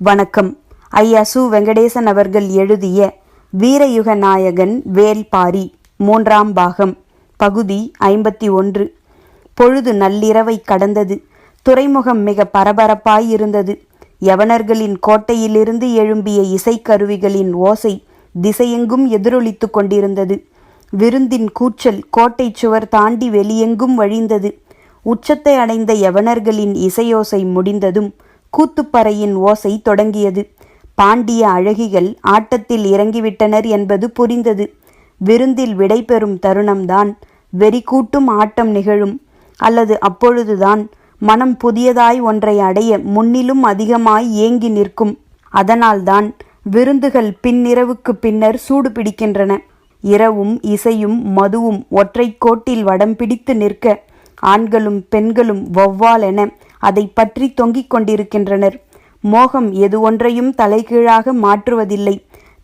வணக்கம். ஐயா சு. வெங்கடேசன் அவர்கள் எழுதிய வீரயுக நாயகன் வேல்பாரி 3ஆம் பாகம், பகுதி 51. பொழுது நள்ளிரவை கடந்தது. துறைமுகம் மிக பரபரப்பாயிருந்தது. யவனர்களின் கோட்டையிலிருந்து எழும்பிய இசைக்கருவிகளின் ஓசை திசையெங்கும் எதிரொலித்து கொண்டிருந்தது. விருந்தின் கூச்சல் கோட்டை சுவர் தாண்டி வெளியெங்கும் வழிந்தது. உச்சத்தை அடைந்த யவனர்களின் இசையோசை முடிந்ததும் கூத்துப்பறையின் ஓசை தொடங்கியது. பாண்டிய அழகிகள் ஆட்டத்தில் இறங்கிவிட்டனர் என்பது புரிந்தது. விருந்தில் விடைபெறும் தருணம்தான் வெறிகூட்டும் ஆட்டம் நிகழும். அல்லது அப்பொழுதுதான் மனம் புதியதாய் ஒன்றை அடைய முன்னிலும் அதிகமாய் ஏங்கி நிற்கும். அதனால்தான் விருந்துகள் பின்னிரவுக்கு பின்னர் சூடு பிடிக்கின்றன. இரவும் இசையும் மதுவும் ஒற்றை கோட்டில் வடம் பிடித்து நிற்க ஆண்களும் பெண்களும் வௌவாலென அதை பற்றி தொங்கிக் கொண்டிருக்கின்றனர். மோகம் எது ஒன்றையும் தலைகீழாக மாற்றுவதில்லை.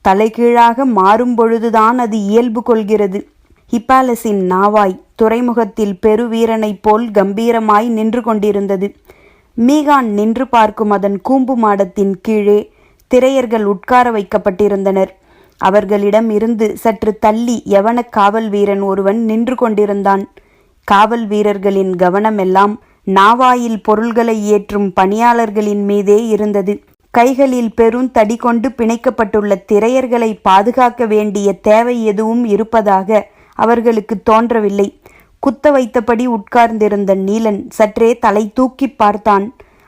தலைகீழாக மாறும் பொழுதுதான் அது இயல்பு கொள்கிறது. ஹிப்பாலஸின் நாவாய் துறைமுகத்தில் பெருவீரனைப் போல் கம்பீரமாய் நின்று கொண்டிருந்தது. மீகான் நின்று பார்க்கும் அதன் கூம்பு மாடத்தின் கீழே திரையர்கள் உட்கார வைக்கப்பட்டிருந்தனர். அவர்களிடம் இருந்து சற்று தள்ளி யவன காவல் வீரன் ஒருவன் நின்று கொண்டிருந்தான். காவல் வீரர்களின் கவனமெல்லாம் நாவாயில் பொருள்களை ஏற்றும் பணியாளர்களின் மீதே இருந்தது. கைகளில் பெருந்தடி கொண்டு பிணைக்கப்பட்டுள்ள திரையர்களை பாதுகாக்க வேண்டிய தேவை எதுவும் இருப்பதாக அவர்களுக்கு தோன்றவில்லை. குத்த வைத்தபடி உட்கார்ந்திருந்த நீலன் சற்றே தலை தூக்கி பார்த்தான்.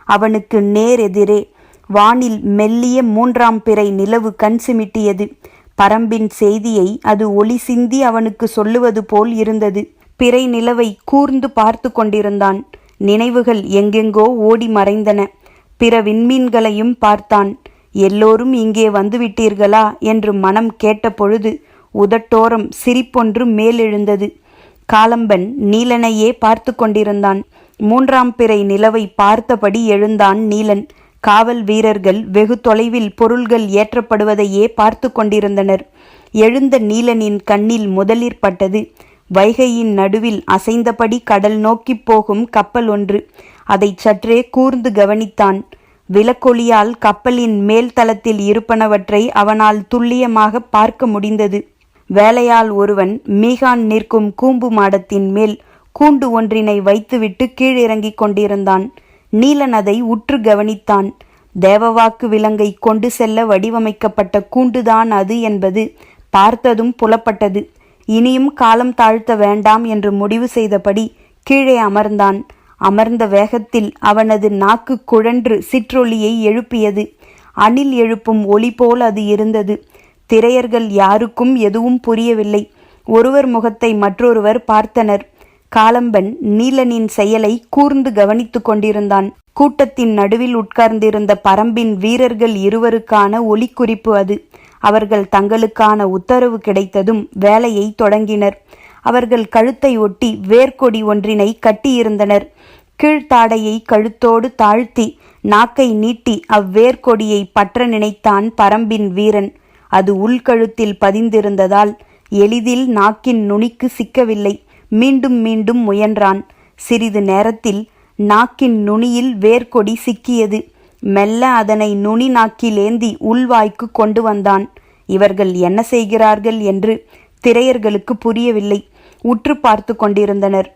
அவனுக்கு நேர் எதிரே வானில் மெல்லிய 3ஆம் பிறை நிலவு கண் சிமிட்டியது. பரம்பின் செய்தியை அது ஒளி சிந்தி அவனுக்கு சொல்லுவது போல் இருந்தது. பிறை நிலவை கூர்ந்து பார்த்து கொண்டிருந்தான். நினைவுகள் எங்கெங்கோ ஓடி மறைந்தன. பிற விண்மீன்களையும் பார்த்தான். எல்லோரும் இங்கே வந்துவிட்டீர்களா என்று மனம் கேட்டபொழுது உதட்டோரம் சிரிப்பொன்று மேலெழுந்தது. காலம்பன் நீலனையே பார்த்து கொண்டிருந்தான். 3ஆம் பிறை நிலவை பார்த்தபடி எழுந்தான் நீலன். காவல் வீரர்கள் வெகு தொலைவில் பொருள்கள் ஏற்றப்படுவதையே பார்த்து கொண்டிருந்தனர். எழுந்த நீலனின் கண்ணில் முதலிற் பட்டது வைகையின் நடுவில் அசைந்தபடி கடல் நோக்கி போகும் கப்பல் ஒன்று. அதை சற்றே கூர்ந்து கவனித்தான். விளக்கொளியால் கப்பலின் மேல் தளத்தில் இருப்பனவற்றை அவனால் துல்லியமாக பார்க்க முடிந்தது. வேலையாள் ஒருவன் மீகான் நிற்கும் கூம்பு மாடத்தின் மேல் கூண்டு ஒன்றினை வைத்துவிட்டு கீழிறங்கிக் கொண்டிருந்தான். நீலன் அதை உற்று கவனித்தான். தேவவாக்கு விலங்கை கொண்டு செல்ல வடிவமைக்கப்பட்ட கூண்டுதான் அது என்பது பார்த்ததும் புலப்பட்டது. இனியும் காலம் தாழ்த்த வேண்டாம் என்று முடிவு செய்தபடி கீழே அமர்ந்தான். அமர்ந்த வேகத்தில் அவனது நாக்கு குழன்று சிற்றொலியை எழுப்பியது. அணில் எழுப்பும் ஒலி போல் அது இருந்தது. திரையர்கள் யாருக்கும் எதுவும் புரியவில்லை. ஒருவர் முகத்தை மற்றொருவர் பார்த்தனர். காலம்பன் நீலனின் செயலை கூர்ந்து கவனித்து கொண்டிருந்தான். கூட்டத்தின் நடுவில் உட்கார்ந்திருந்த பரம்பின் வீரர்கள் இருவருக்கான ஒலிக்குறிப்பு அது. அவர்கள் தங்களுக்கான உத்தரவு கிடைத்ததும் வேலையை தொடங்கினர். அவர்கள் கழுத்தை ஒட்டி வேர்க்கொடி ஒன்றினை கட்டியிருந்தனர். கீழ்த்தாடையை கழுத்தோடு தாழ்த்தி நாக்கை நீட்டி அவ்வேர்க்கொடியை பற்ற நினைத்தான் பரம்பின் வீரன். அது உள்கழுத்தில் பதிந்திருந்ததால் எளிதில் நாக்கின் நுனிக்கு சிக்கவில்லை. மீண்டும் மீண்டும் முயன்றான். சிறிது நேரத்தில் நாக்கின் நுனியில் வேர்க்கொடி சிக்கியது. மெல்ல அதனை நுனி நாக்கிலேந்தி உள்வாய்க்கு கொண்டு வந்தான். இவர்கள் என்ன செய்கிறார்கள் என்று திரையர்களுக்கு புரியவில்லை. உற்று பார்த்து கொண்டிருந்தனர்.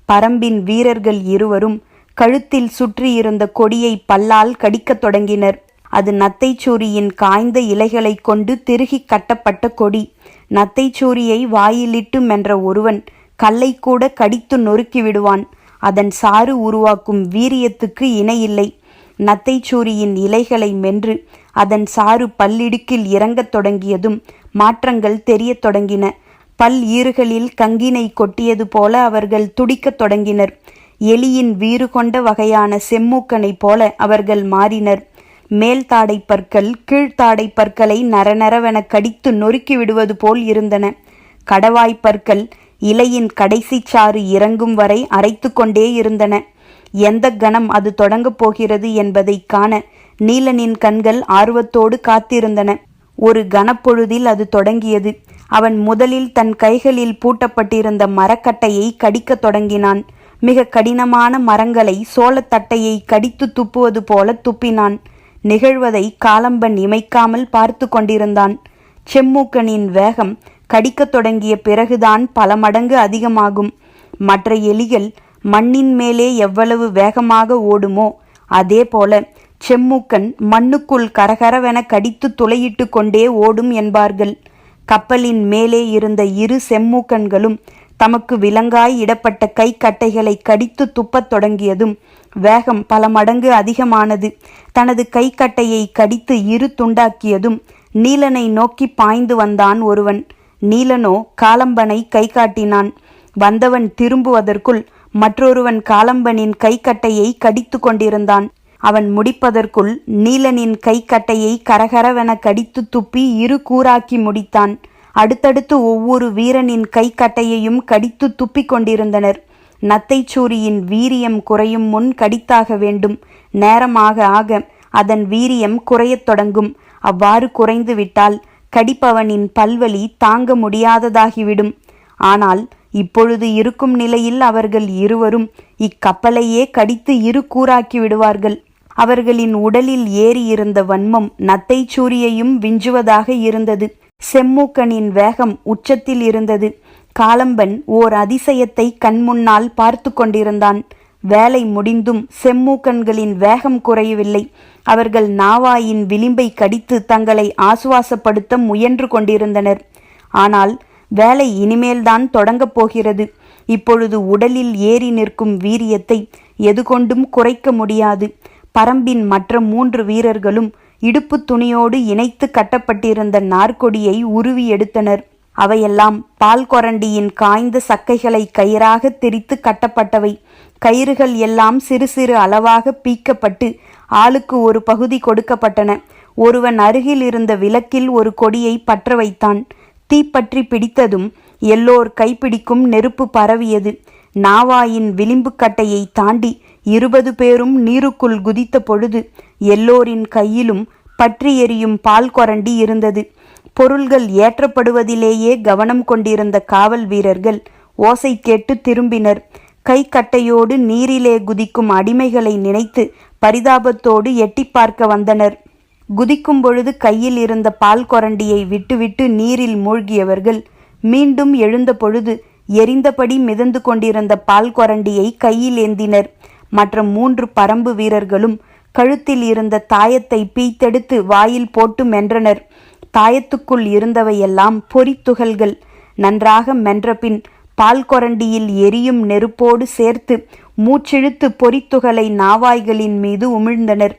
பரம்பின் வீரர்கள் இருவரும் கழுத்தில் சுற்றியிருந்த கொடியை பல்லால் கடிக்கத் தொடங்கினர். அது நத்தைச்சூரியின் காய்ந்த இலைகளை கொண்டு திருகி கட்டப்பட்ட கொடி. நத்தைச்சூரியை வாயிலிட்டு மென்ற ஒருவன் கல்லை கூட கடித்து நொறுக்கி விடுவான். அதன் சாறு உருவாக்கும் வீரியத்துக்கு இணையில்லை. நத்தைச்சூரியின் இலைகளை மென்று அதன் சாறு பல்லிடுக்கில் இறங்கத் தொடங்கியதும் மாற்றங்கள் தெரியத் தொடங்கின. பல் ஈறுகளில் கங்கினை கொட்டியது போல அவர்கள் துடிக்கத் தொடங்கினர். எலியின் வீறு கொண்ட வகையான செம்மூக்கனை போல அவர்கள் மாறினர். மேல்தாடை பற்கள் கீழ்த்தாடை பற்களை நரநரவென கடித்து நொறுக்கி விடுவது போல் இருந்தன. கடவாய்ப்பற்கள் இலையின் கடைசி சாறு இறங்கும் வரை அரைத்து கொண்டே இருந்தன. எந்த கணம் அது தொடங்கப் போகிறது என்பதை காண நீலனின் கண்கள் ஆர்வத்தோடு காத்திருந்தன. ஒரு கனப்பொழுதில் அது தொடங்கியது. அவன் முதலில் தன் கைகளில் பூட்டப்பட்டிருந்த மரக்கட்டையை கடிக்கத் தொடங்கினான். மிக கடினமான மரங்களை சோளத்தட்டையை கடித்து துப்புவது போல துப்பினான். நிகழ்வதை காலம்பன் இமைக்காமல் பார்த்து கொண்டிருந்தான். செம்மூக்கனின் வேகம் கடிக்கத் தொடங்கிய பிறகுதான் பல மடங்கு அதிகமாகும். மற்ற எலிகள் மண்ணின் மேலே எவ்வளவு வேகமாக ஓடுமோ அதே போல செம்மூக்கன் மண்ணுக்குள் கரகரவென கடித்து துளையிட்டு கொண்டே ஓடும் என்பார்கள். கப்பலின் மேலே இருந்த இரு செம்மூக்கன்களும் தமக்கு விலங்காய் இடப்பட்ட கை கட்டைகளை கடித்து துப்பத் தொடங்கியதும் வேகம் பல மடங்கு அதிகமானது. தனது கை கட்டையை கடித்து இரு துண்டாக்கியதும் நீலனை நோக்கி பாய்ந்து வந்தான் ஒருவன். நீலனோ காலம்பனை கை காட்டினான். வந்தவன் திரும்புவதற்குள் மற்றொருவன் காலம்பனின் கை கட்டையை கடித்து கொண்டிருந்தான். அவன் முடிப்பதற்குள் நீலனின் கை கட்டையை கரகரவென கடித்து துப்பி இரு கூறாக்கி முடித்தான். அடுத்தடுத்து ஒவ்வொரு வீரனின் கை கட்டையையும் கடித்து துப்பிக் கொண்டிருந்தனர். நத்தைச்சூரியின் வீரியம் குறையும் முன் கடித்தாக வேண்டும். நேரமாக ஆக அதன் வீரியம் குறையத் தொடங்கும். அவ்வாறு குறைந்து விட்டால் கடிப்பவனின் பல்வலி தாங்க முடியாததாகிவிடும். ஆனால் இப்பொழுது இருக்கும் நிலையில் அவர்கள் இருவரும் இக்கப்பலையே கடித்து இரு கூறாக்கி விடுவார்கள். அவர்களின் உடலில் ஏறியிருந்த வன்மம் நத்தைச்சூரியையும் விஞ்சுவதாக இருந்தது. செம்மூக்கனின் வேகம் உச்சத்தில் இருந்தது. காலம்பன் ஓர் அதிசயத்தை கண்முன்னால் பார்த்து கொண்டிருந்தான். வேலை முடிந்தும் செம்மூக்கன்களின் வேகம் குறையவில்லை. அவர்கள் நாவாயின் விளிம்பை கடித்து தங்களை ஆசுவாசப்படுத்த முயன்று கொண்டிருந்தனர். ஆனால் வேலை இனிமேல்தான் தொடங்கப் போகிறது. இப்பொழுது உடலில் ஏறி நிற்கும் வீரியத்தை எது கொண்டும் குறைக்க முடியாது. பரம்பின் மற்ற 3 வீரர்களும் இடுப்பு துணியோடு இணைத்து கட்டப்பட்டிருந்த நார்கொடியை உருவி எடுத்தனர். அவையெல்லாம் பால் கொரண்டியின் காய்ந்த சக்கைகளை கயிறாக திரித்து கட்டப்பட்டவை. கயிறுகள் எல்லாம் சிறு சிறு அளவாக பீக்கப்பட்டு ஆளுக்கு ஒரு பகுதி கொடுக்கப்பட்டன. ஒருவன் அருகில் இருந்த விளக்கில் ஒரு கொடியை பற்ற வைத்தான். தீப்பற்றி பிடித்ததும் எல்லோர் கைப்பிடிக்கும் நெருப்பு பரவியது. நாவாயின் விளிம்பு கட்டையை தாண்டி 20 பேரும் நீருக்குள் குதித்த பொழுது எல்லோரின் கையிலும் பற்றி எரியும் பால் கொரண்டி இருந்தது. பொருள்கள் ஏற்றப்படுவதிலேயே கவனம் கொண்டிருந்த காவல் வீரர்கள் ஓசை கேட்டு திரும்பினர். கை கட்டையோடு நீரிலே குதிக்கும் அடிமைகளை நினைத்து பரிதாபத்தோடு எட்டி பார்க்க வந்தனர். குதிக்கும் பொழுது கையில் இருந்த பால் கொரண்டியை விட்டுவிட்டு நீரில் மூழ்கியவர்கள் மீண்டும் எழுந்த பொழுது எரிந்தபடி மிதந்து கொண்டிருந்த பால் கொரண்டியை கையில் ஏந்தினர். மற்ற 3 பரம்பு வீரர்களும் கழுத்தில் இருந்த தாயத்தை பீத்தெடுத்து வாயில் போட்டு மென்றனர். தாயத்துக்குள் இருந்தவையெல்லாம் பொறித்துகள்கள். நன்றாக மென்றபின் பால் கொரண்டியில் எரியும் நெருப்போடு சேர்த்து மூச்சிழுத்து பொறித்துகளை நாவாய்களின் மீது உமிழ்ந்தனர்.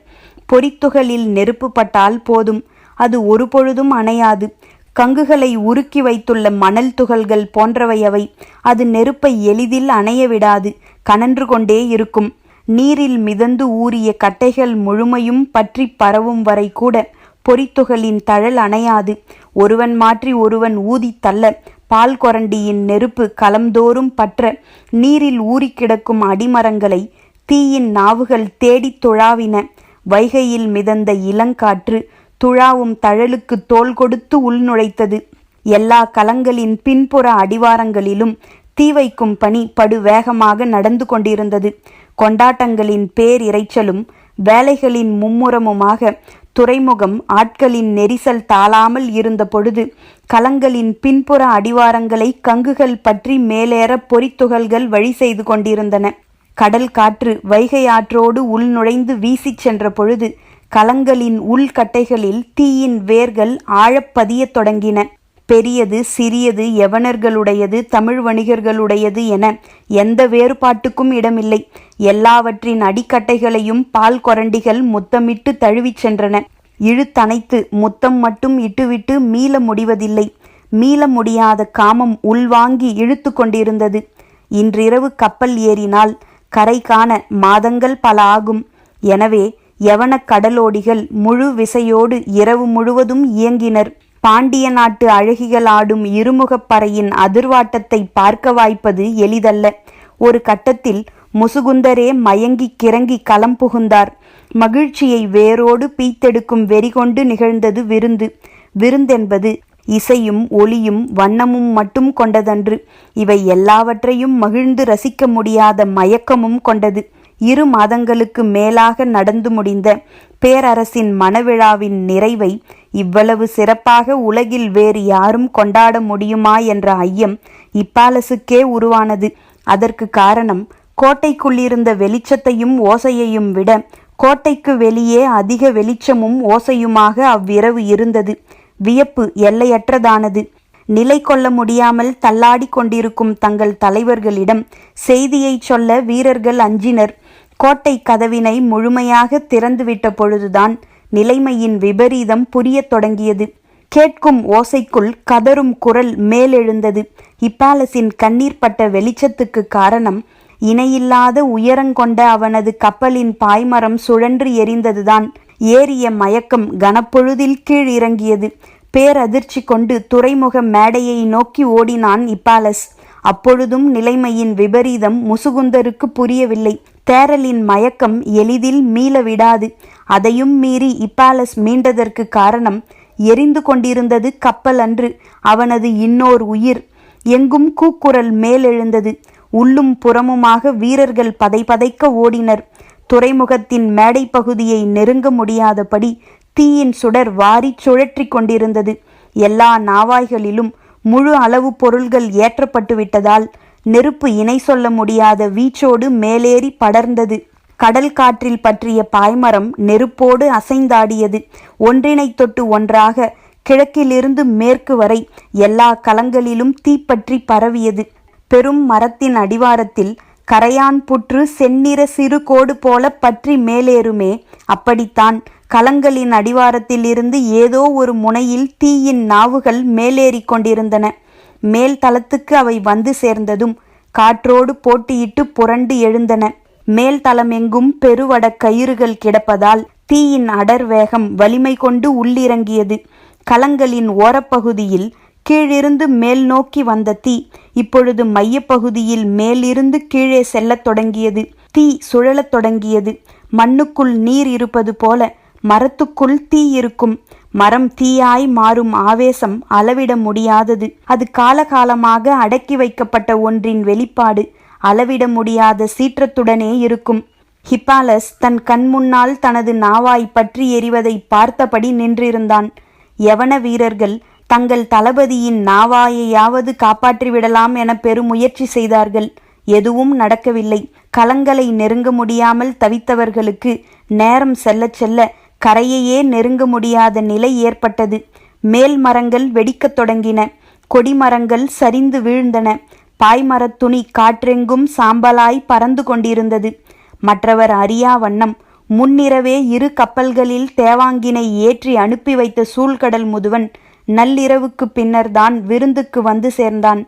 பொறித்துகளில் நெருப்பு பட்டால் போதும், அது ஒரு பொழுதும் அணையாது. கங்குகளை உருக்கி வைத்துள்ள மணல் துகள்கள் போன்றவையவை. அது நெருப்பை எளிதில் அணைய விடாது, கனன்று கொண்டே இருக்கும். நீரில் மிதந்து ஊறிய கட்டைகள் முழுமையும் பற்றி பரவும் வரை கூட பொறித்துகளின் தழல் அணையாது. ஒருவன் மாற்றி ஒருவன் ஊதி தள்ள பால் கொரண்டியின் நெருப்பு களம்தோறும் பற்ற நீரில் ஊறி கிடக்கும் அடிமரங்களை தீயின் நாவுகள் தேடித் துழாவின. வைகையில் மிதந்த இளங்காற்று துழாவும் தழலுக்கு தோள் கொடுத்து உள்நுழைத்தது. எல்லா கலங்களின் பின்புற அடிவாரங்களிலும் தீ வைக்கும் பணி படு வேகமாக நடந்து கொண்டிருந்தது. கொண்டாட்டங்களின் பேரிரைச்சலும் வேலைகளின் மும்முரமுமாக துறைமுகம் ஆட்களின் நெரிசல் தாழாமல் இருந்த பொழுது கலங்களின் பின்புற அடிவாரங்களை கங்குகள் பற்றி மேலேற பொறித்துகள்கள் வழி செய்து கொண்டிருந்தன. கடல் காற்று வைகை ஆற்றோடு உள் நுழைந்து வீசி சென்ற பொழுது கலங்களின் உள்கட்டைகளில் தீயின் வேர்கள் ஆழப்பதிய தொடங்கின. பெரியது சிறியது, யவனர்களுடையது, தமிழ் வணிகர்களுடையது என எந்த வேறுபாட்டுக்கும் இடமில்லை. எல்லாவற்றின் அடிக்கட்டைகளையும் பால் கொரண்டிகள் முத்தமிட்டு தழுவிச் சென்றன. இழுத்தணைத்து முத்தம் மட்டும் இட்டுவிட்டு மீள முடிவதில்லை. மீள முடியாத காமம் உள்வாங்கி இழுத்து கொண்டிருந்தது. இன்றிரவு கப்பல் ஏறினால் கரை காண மாதங்கள் பல ஆகும். எனவே யவன கடலோடிகள் முழு விசையோடு இரவு முழுவதும் இயங்கினர். பாண்டிய நாட்டு அழகிகள் ஆடும் இருமுகப்பறையின் அதிர்வாட்டத்தை பார்க்க வாய்ப்பது எளிதல்ல. ஒரு கட்டத்தில் முசுகுந்தரே மயங்கி கிறங்கி களம் புகுந்தார். மகிழ்ச்சியை வேரோடு பீத்தெடுக்கும் வெறிகொண்டு நிகழ்ந்தது விருந்து. விருந்தென்பது இசையும் ஒளியும் வண்ணமும் மட்டும் கொண்டதன்று. இவை எல்லாவற்றையும் மகிழ்ந்து ரசிக்க முடியாத மயக்கமும் கொண்டது. 2 மாதங்களுக்கு மேலாக நடந்து முடிந்த பேரரசின் மணவிழாவின் நிறைவை இவ்வளவு சிறப்பாக உலகில் வேறு யாரும் கொண்டாட முடியுமா என்ற ஐயம் இப்பாலசுக்கே உருவானது. அதற்கு காரணம், கோட்டைக்குள்ளிருந்த வெளிச்சத்தையும் ஓசையையும் விட கோட்டைக்கு வெளியே அதிக வெளிச்சமும் ஓசையுமாக அவ்விரவு இருந்தது. வியப்பு எல்லையற்றதானது. நிலை கொள்ள முடியாமல் தள்ளாடி கொண்டிருக்கும் தங்கள் தலைவர்களிடம் செய்தியை சொல்ல வீரர்கள் அஞ்சினர். கோட்டை கதவினை முழுமையாக திறந்துவிட்ட பொழுதுதான் நிலைமையின் விபரீதம் புரியத் தொடங்கியது. கேட்கும் ஓசைக்குள் கதரும் குரல் மேலெழுந்தது. இப்பாலசின் கண்ணீர் பட்ட வெளிச்சத்துக்கு காரணம், இணையில்லாத உயரங்கொண்ட அவனது கப்பலின் பாய்மரம் சுழன்று எரிந்ததுதான். ஏறிய மயக்கம் கனப்பொழுதில் கீழ் இறங்கியது. பேரதிர்ச்சி கொண்டு துறைமுக மேடையை நோக்கி ஓடினான் இப்பாலஸ். அப்பொழுதும் நிலைமையின் விபரீதம் முசுகுந்தருக்கு புரியவில்லை. தேரலின் மயக்கம் எளிதில் மீள விடாது. அதையும் மீறி இப்பாலஸ் மீண்டதற்கு காரணம், எரிந்து கொண்டிருந்தது கப்பல் அன்று, அவனது இன்னோர் உயிர். எங்கும் கூக்குரல் மேலெழுந்தது. உள்ளும் புறமுமாக வீரர்கள் பதைபதைக்க ஓடினர். துறைமுகத்தின் மேடை பகுதியை நெருங்க முடியாதபடி தீயின் சுடர் வாரி சுழற்றி கொண்டிருந்தது. எல்லா நாவாய்களிலும் முழு அளவு பொருள்கள் ஏற்றப்பட்டு விட்டதால் நெருப்பு இணை சொல்ல முடியாத வீச்சோடு மேலேறி படர்ந்தது. கடல் காற்றில் பற்றிய பாய்மரம் நெருப்போடு அசைந்தாடியது. ஒன்றினை தொட்டு ஒன்றாக கிழக்கிலிருந்து மேற்கு வரை எல்லா களங்களிலும் தீப்பற்றி பரவியது. பெரும் மரத்தின் அடிவாரத்தில் கரையான் புற்று செந்நிற சிறு கோடு போல பற்றி மேலேறுமே, அப்படித்தான் களங்களின் அடிவாரத்தில் இருந்து ஏதோ ஒரு முனையில் தீயின் நாவுகள் மேலேறி கொண்டிருந்தன. மேல் தளத்துக்கு அவை வந்து சேர்ந்ததும் காற்றோடு போட்டியிட்டு புரண்டு எழுந்தன. மேல் தளமெங்கும் பெருவட கயிறுகள் கிடப்பதால் தீயின் அடர் வேகம் வலிமை கொண்டு உள்ளிறங்கியது. களங்களின் ஓரப்பகுதியில் கீழிருந்து மேல் நோக்கி வந்த தீ இப்பொழுது மையப்பகுதியில் மேலிருந்து கீழே செல்லத் தொடங்கியது. தீ சுழலத் தொடங்கியது. மண்ணுக்குள் நீர் இருப்பது போல மரத்துக்குள் தீ இருக்கும். மரம் தீயாய் மாறும் ஆவேசம் அளவிட முடியாதது. அது காலகாலமாக அடக்கி வைக்கப்பட்ட ஒன்றின் வெளிப்பாடு. அளவிட முடியாத சீற்றத்துடனே இருக்கும். ஹிப்பாலஸ் தன் கண் முன்னால் தனது நாவாய் பற்றி எறிவதை பார்த்தபடி நின்றிருந்தான். யவன வீரர்கள் தங்கள் தளபதியின் நாவாயையாவது காப்பாற்றிவிடலாம் என பெருமுயற்சி செய்தார்கள். எதுவும் நடக்கவில்லை. களங்களை நெருங்க முடியாமல் தவித்தவர்களுக்கு நேரம் செல்ல செல்ல கரையையே நெருங்க முடியாத நிலை ஏற்பட்டது. மேல் மரங்கள் வெடிக்கத் தொடங்கின. கொடிமரங்கள் சரிந்து வீழ்ந்தன. பாய்மரத் துணி காற்றெங்கும் சாம்பலாய் பறந்து கொண்டிருந்தது. மற்றவர் அறியா வண்ணம் முன்னிரவே 2 கப்பல்களில் தேவாங்கினை ஏற்றி அனுப்பி வைத்த சூழ்கடல் முதுவன் நள்ளிரவுக்கு பின்னர்தான் விருந்துக்கு வந்து சேர்ந்தான்.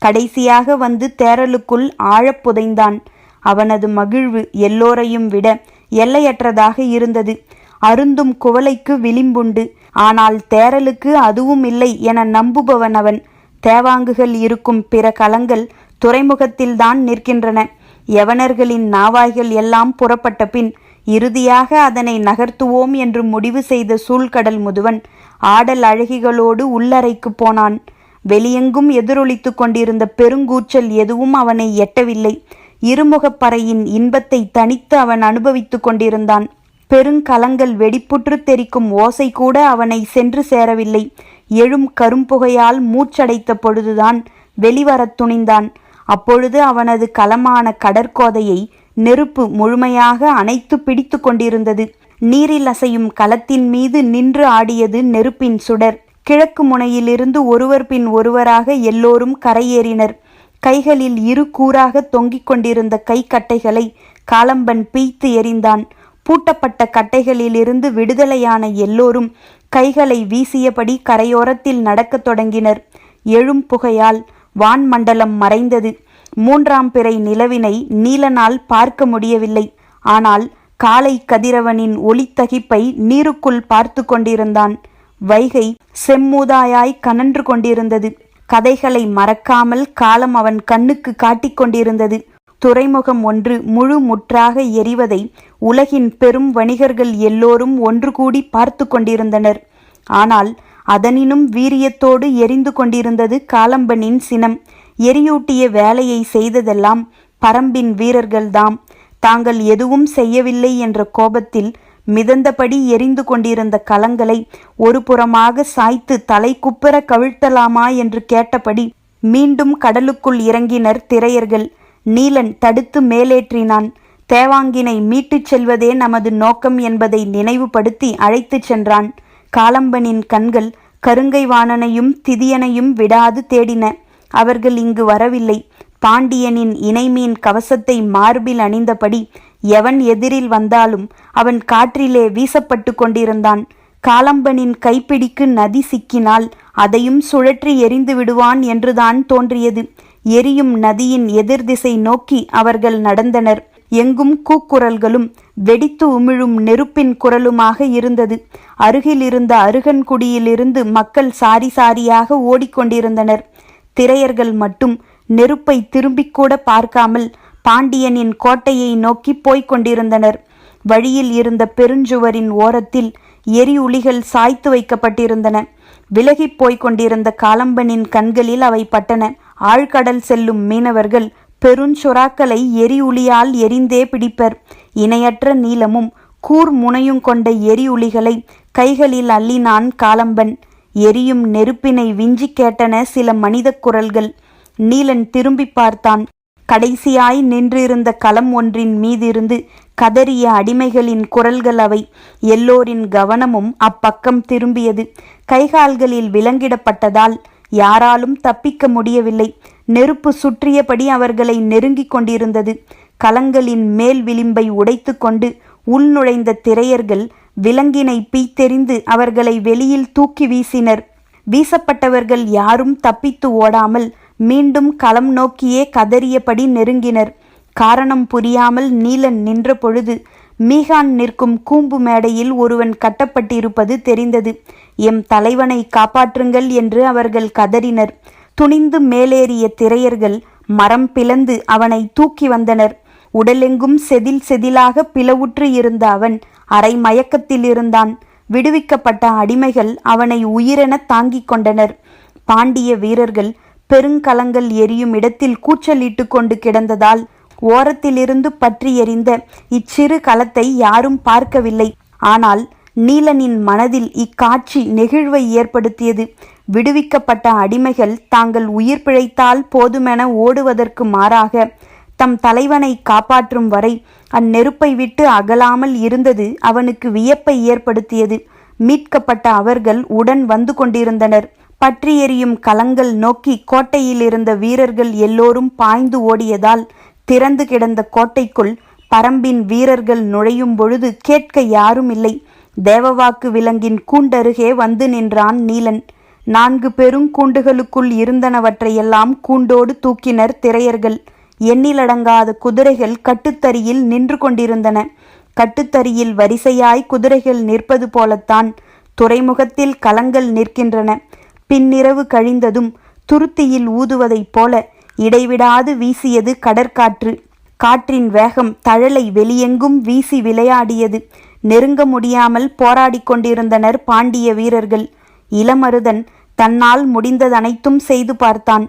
கடைசியாக வந்து தேரலுக்குள் ஆழப் புதைந்தான். அவனது மகிழ்வு எல்லோரையும் விட எல்லையற்றதாக இருந்தது. அருந்தும் குவளைக்கு விளிம்புண்டு, ஆனால் தேரலுக்கு அதுவும் இல்லை என நம்புபவன் அவன். தேவாங்குகள் இருக்கும் பிற களங்கள் துறைமுகத்தில்தான் நிற்கின்றன. யவனர்களின் நாவாய்கள் எல்லாம் புறப்பட்ட பின் இறுதியாக அதனை நகர்த்துவோம் என்று முடிவு செய்த சூழ்கடல் முதுவன் ஆடல் அழகிகளோடு உள்ளறைக்கு போனான். வெளியெங்கும் எதிரொலித்து கொண்டிருந்த பெருங்கூச்சல் எதுவும் அவனை எட்டவில்லை. இருமுகப்பறையின் இன்பத்தை தனித்து அவன் அனுபவித்து கொண்டிருந்தான். பெருங்கலங்கள் வெடிப்புற்று தெரிக்கும் ஓசை கூட அவனை சென்று சேரவில்லை. எழும் கரும்புகையால் மூச்சடைத்த பொழுதுதான் வெளிவரத் துணிந்தான். அப்பொழுது அவனது களமான கடற்கோதையை நெருப்பு முழுமையாக அணைத்து பிடித்து கொண்டிருந்தது. நீரில் அசையும் களத்தின் மீது நின்று ஆடியது நெருப்பின் சுடர். கிழக்கு முனையிலிருந்து ஒருவர் பின் ஒருவராக எல்லோரும் கரையேறினர். கைகளில் 2 கூறாக தொங்கிக் கொண்டிருந்த கைக்கட்டைகளை காலம்பன் பீய்த்து எறிந்தான். பூட்டப்பட்ட கட்டைகளிலிருந்து விடுதலையான எல்லோரும் கைகளை வீசியபடி கரையோரத்தில் நடக்கத் தொடங்கினர். எழும் புகையால் வான்மண்டலம் மறைந்தது. 3ஆம் பிறை நிலவினை நீலனால் பார்க்க முடியவில்லை. ஆனால் காலை கதிரவனின் ஒளித்தகிப்பை நீருக்குள் பார்த்து கொண்டிருந்தான். வைகை செம்மூதாயாய் கனன்று கொண்டிருந்தது. கதைகளை மறக்காமல் காலம் அவன் கண்ணுக்கு காட்டிக்கொண்டிருந்தது. துறைமுகம் ஒன்று முழு முற்றாக எரிவதை உலகின் பெரும் வணிகர்கள் எல்லோரும் ஒன்று கூடி பார்த்து கொண்டிருந்தனர். ஆனால் அதனினும் வீரியத்தோடு எரிந்து கொண்டிருந்தது காலம்பனின் சினம். எரியூட்டிய வேலையை செய்ததெல்லாம் பரம்பின் வீரர்கள்தாம். தாங்கள் எதுவும் செய்யவில்லை என்ற கோபத்தில் மிதந்தபடி எரிந்து கொண்டிருந்த கலங்களை ஒரு புறமாக சாய்த்து தலை குப்புற கவிழ்த்தலாமா என்று கேட்டபடி மீண்டும் கடலுக்குள் இறங்கினர் திரையர்கள். நீலன் தடுத்து மேலேற்றினான். தேவாங்கினை மீட்டுச் செல்வதே நமது நோக்கம் என்பதை நினைவுபடுத்தி அழைத்துச் சென்றான். காலம்பனின் கண்கள் கருங்கை வாணனையும் திதியனையும் விடாது தேடின. அவர்கள் இங்கு வரவில்லை. பாண்டியனின் இணைமீன் கவசத்தை மார்பில் அணிந்தபடி எவன் எதிரில் வந்தாலும் அவன் காற்றிலே வீசப்பட்டு கொண்டிருந்தான். காலம்பனின் கைப்பிடிக்கு நதி சிக்கினால் அதையும் சுழற்றி எரிந்து விடுவான் என்றுதான் தோன்றியது. எரியும் நதியின் எதிர் திசை நோக்கி அவர்கள் நடந்தனர். எங்கும் கூக்குரல்களும் வெடித்து உமிழும் நெருப்பின் குரலுமாக இருந்தது. அருகில் இருந்த அருகன்குடியிலிருந்து மக்கள் சாரி சாரியாக ஓடிக்கொண்டிருந்தனர். திரையர்கள் மட்டும் நெருப்பை திரும்பிக்கூட பார்க்காமல் பாண்டியனின் கோட்டையை நோக்கி போய்க் கொண்டிருந்தனர். வழியில் இருந்த பெருஞ்சுவரின் ஓரத்தில் எரி உளிகள் சாய்த்து வைக்கப்பட்டிருந்தன. விலகிப் போய்க் கொண்டிருந்த காலம்பனின் கண்களில் அவை பட்டன. ஆழ்கடல் செல்லும் மீனவர்கள் பெருஞ்சுறாக்களை எரி உளியால் எரிந்தே பிடிப்பர். இணையற்ற நீளமும் கூர் முனையும் கொண்ட எரி உளிகளை கைகளில் அள்ளினான் காலம்பன். எரியும் நெருப்பினை விஞ்சி கேட்டன சில மனித குரல்கள். நீலன் திரும்பி பார்த்தான். கடைசியாய் நின்றிருந்த களம் ஒன்றின் மீதிருந்து கதறிய அடிமைகளின் குரல்கள் அவை. எல்லோரின் கவனமும் அப்பக்கம் திரும்பியது. கைகால்களில் விலங்கிடப்பட்டதால் யாராலும் தப்பிக்க முடியவில்லை. நெருப்பு சுற்றியபடி அவர்களை நெருங்கிக் கொண்டிருந்தது. களங்களின் மேல் விளிம்பை உடைத்து கொண்டு உள்நுழைந்த திரையர்கள் விலங்கினை பீத்தெறிந்து அவர்களை வெளியில் தூக்கி வீசினர். வீசப்பட்டவர்கள் யாரும் தப்பித்து ஓடாமல் மீண்டும் களம் நோக்கியே கதறியபடி நெருங்கினர். காரணம் புரியாமல் நீலன் நின்ற பொழுது மீகான் நிற்கும் கூம்பு மேடையில் ஒருவன் கட்டப்பட்டிருப்பது தெரிந்தது. எம் தலைவனை காப்பாற்றுங்கள் என்று அவர்கள் கதறினர். துணிந்து மேலேறிய திரையர்கள் மரம் பிளந்து அவனை தூக்கி வந்தனர். உடலெங்கும் செதில் செதிலாக பிளவுற்று இருந்த அவன் அரை மயக்கத்தில் இருந்தான். விடுவிக்கப்பட்ட அடிமைகள் அவனை உயிரென தாங்கிக் கொண்டனர். பாண்டிய வீரர்கள் பெருங்கலங்கள் எரியும் இடத்தில் கூச்சலிட்டு கொண்டு கிடந்ததால் ஓரத்திலிருந்து பற்றி எறிந்த இச்சிறு களத்தை யாரும் பார்க்கவில்லை. ஆனால் நீலனின் மனதில் இக்காட்சி நெகிழ்வை ஏற்படுத்தியது. விடுவிக்கப்பட்ட அடிமைகள் தாங்கள் உயிர் பிழைத்தால் போதுமென ஓடுவதற்கு மாறாக தம் தலைவனை காப்பாற்றும் வரை அந்நெருப்பை விட்டு அகலாமல் இருந்தது அவனுக்கு வியப்பை ஏற்படுத்தியது. மீட்கப்பட்ட அவர்கள் உடன் வந்து கொண்டிருந்தனர். பற்றி எரியும் கலங்கள் நோக்கி கோட்டையில் இருந்த வீரர்கள் எல்லோரும் பாய்ந்து ஓடியதால் திறந்து கிடந்த கோட்டைக்குள் பரம்பின் வீரர்கள் நுழையும் பொழுது கேட்க யாரும் இல்லை. தேவவாக்கு விலங்கின் கூண்டருகே வந்து நின்றான் நீலன். 4 பெருங்கூண்டுகளுக்குள் இருந்தனவற்றையெல்லாம் கூண்டோடு தூக்கினர் திரையர்கள். எண்ணிலடங்காத குதிரைகள் கட்டுத்தறியில் நின்று கொண்டிருந்தன. கட்டுத்தறியில் வரிசையாய் குதிரைகள் நிற்பது போலத்தான் துறைமுகத்தில் கலங்கள் நிற்கின்றன. பின்னிரவு கழிந்ததும் துருத்தியில் ஊதுவதைப் போல இடைவிடாது வீசியது கடற்காற்று. காற்றின் வேகம் தழலை வெளியெங்கும் வீசி விளையாடியது. நெருங்க முடியாமல் போராடி கொண்டிருந்தனர் பாண்டிய வீரர்கள். இளமருதன் தன்னால் முடிந்ததனைத்தும் செய்து பார்த்தான்.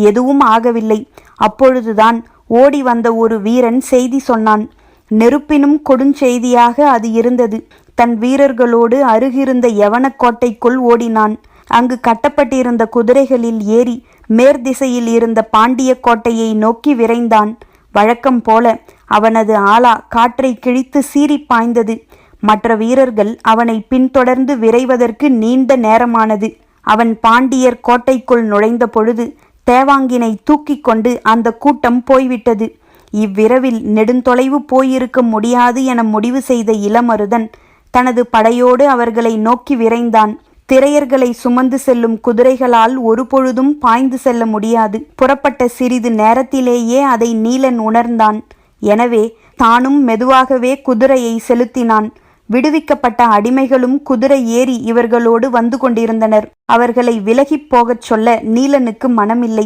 எதுவும் ஆகவில்லை. அப்பொழுதுதான் ஓடி வந்த ஒரு வீரன் செய்தி சொன்னான். நெருப்பினும் கொடுஞ்செய்தியாக அது இருந்தது. தன் வீரர்களோடு அருகிருந்த யவனக்கோட்டைக்குள் ஓடினான். அங்கு கட்டப்பட்டிருந்த குதிரைகளில் ஏறி மேற்திசையில் இருந்த பாண்டிய கோட்டையை நோக்கி விரைந்தான். வழக்கம் போல அவனது ஆலா காற்றை கிழித்து சீறி பாய்ந்தது. மற்ற வீரர்கள் அவனை பின்தொடர்ந்து விரைவதற்கு நீண்ட நேரமானது. அவன் பாண்டியர் கோட்டைக்குள் நுழைந்த பொழுது தேவாங்கினை தூக்கி கொண்டு அந்த கூட்டம் போய்விட்டது. இவ்விரவில் நெடுந்தொலைவு போயிருக்க முடியாது என முடிவு செய்த இளமருதன் தனது படையோடு அவர்களை நோக்கி விரைந்தான். திரையர்களை சுமந்து செல்லும் குதிரைகளால் ஒரு பொழுதும் பாய்ந்து செல்ல முடியாது. புறப்பட்ட சிறிது நேரத்திலேயே அதை நீலன் உணர்ந்தான். எனவே தானும் மெதுவாகவே குதிரையை செலுத்தினான். விடுவிக்கப்பட்ட அடிமைகளும் குதிரை ஏறி இவர்களோடு வந்து கொண்டிருந்தனர். அவர்களை விலகிப் போகச் சொல்ல நீலனுக்கு மனமில்லை.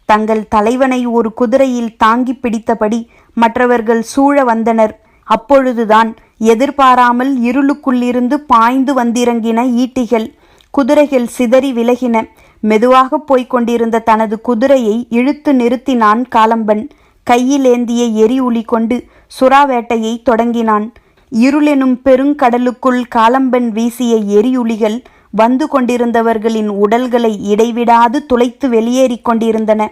தங்கள் தலைவனை ஒரு குதிரையில் தாங்கி பிடித்தபடி மற்றவர்கள் சூழ வந்தனர். அப்பொழுதுதான் எதிர்பாராமல் இருளுக்குள்ளிருந்து பாய்ந்து வந்திறங்கின ஈட்டிகள். குதிரைகள் சிதறி விலகின. மெதுவாக போய்க் கொண்டிருந்த தனது குதிரையை இழுத்து நிறுத்தினான் காலம்பன். கையிலேந்திய எரி உளி கொண்டு சுறா வேட்டையை தொடங்கினான். இருளெனும் பெருங்கடலுக்குள் காலம்பன் வீசிய எரியுளிகள் வந்து கொண்டிருந்தவர்களின் உடல்களை இடைவிடாது துளைத்து வெளியேறிக் கொண்டிருந்தன.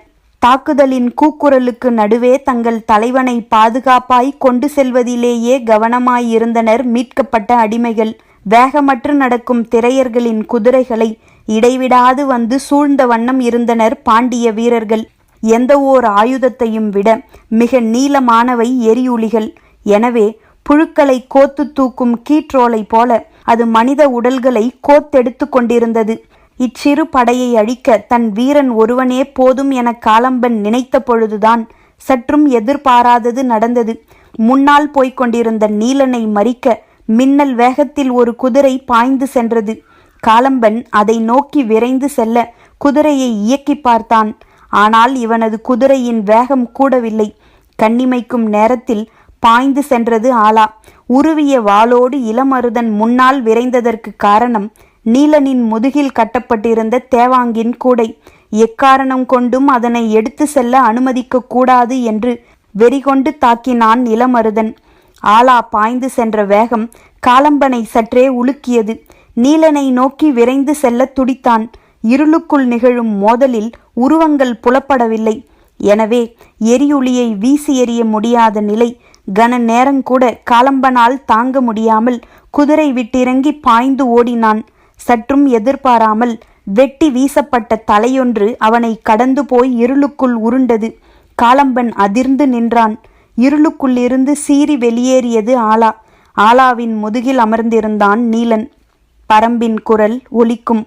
தாக்குதலின் கூக்குரலுக்கு நடுவே தங்கள் தலைவனை பாதுகாப்பாய் கொண்டு செல்வதிலேயே கவனமாயிருந்தனர் மீட்கப்பட்ட அடிமைகள். வேகமற்று நடக்கும் திரையர்களின் குதிரைகளை இடைவிடாது வந்து சூழ்ந்த வண்ணம் இருந்தனர் பாண்டிய வீரர்கள். எந்த ஓர் ஆயுதத்தையும் விட மிக நீளமானவை எரியுளிகள். எனவே புழுக்களை கோத்து தூக்கும் கீற்றோலை போல அது மனித உடல்களை கோத்தெடுத்து கொண்டிருந்தது. இச்சிறு படையை அழிக்க தன் வீரன் ஒருவனே போதும் என காலம்பன் நினைத்த பொழுதுதான் சற்றும் எதிர்பாராதது நடந்தது. முன்னால் போய்க் கொண்டிருந்த நீலனை மறிக்க மின்னல் வேகத்தில் ஒரு குதிரை பாய்ந்து சென்றது. காலம்பன் அதை நோக்கி விரைந்து செல்ல குதிரையை இயக்கி பார்த்தான். ஆனால் இவனது குதிரையின் வேகம் கூடவில்லை. கண்ணிமைக்கும் நேரத்தில் பாய்ந்து சென்றது ஆலா. உருவிய வாளோடு இளமருதன் முன்னால் விரைந்ததற்கு காரணம் நீலனின் முதுகில் கட்டப்பட்டிருந்த தேவாங்கின் கூடை. எக்காரணம் கொண்டும் அதனை எடுத்து செல்ல அனுமதிக்க கூடாது என்று வெறிகொண்டு தாக்கினான் இளமருதன். ஆலா பாய்ந்து சென்ற வேகம் காலம்பனை சற்றே உலுக்கியது. நீலனை நோக்கி விரைந்து செல்ல துடித்தான். இருளுக்குள் நிகழும் மோதலில் உருவங்கள் புலப்படவில்லை. எனவே எரியுளியை வீசி எறிய முடியாத நிலை. கன நேரங்கூட காலம்பனால் தாங்க முடியாமல் குதிரை விட்டிறங்கி பாய்ந்து ஓடினான். சற்றும் எதிர்பாராமல் வெட்டி வீசப்பட்ட தலையொன்று அவனை கடந்து போய் இருளுக்குள் உருண்டது. காலம்பன் அதிர்ந்து நின்றான். இருளுக்குள்ளிருந்து சீறி வெளியேறியது ஆலா. ஆலாவின் முதுகில் அமர்ந்திருந்தான் நீலன். பரம்பின் குரல் ஒலிக்கும்.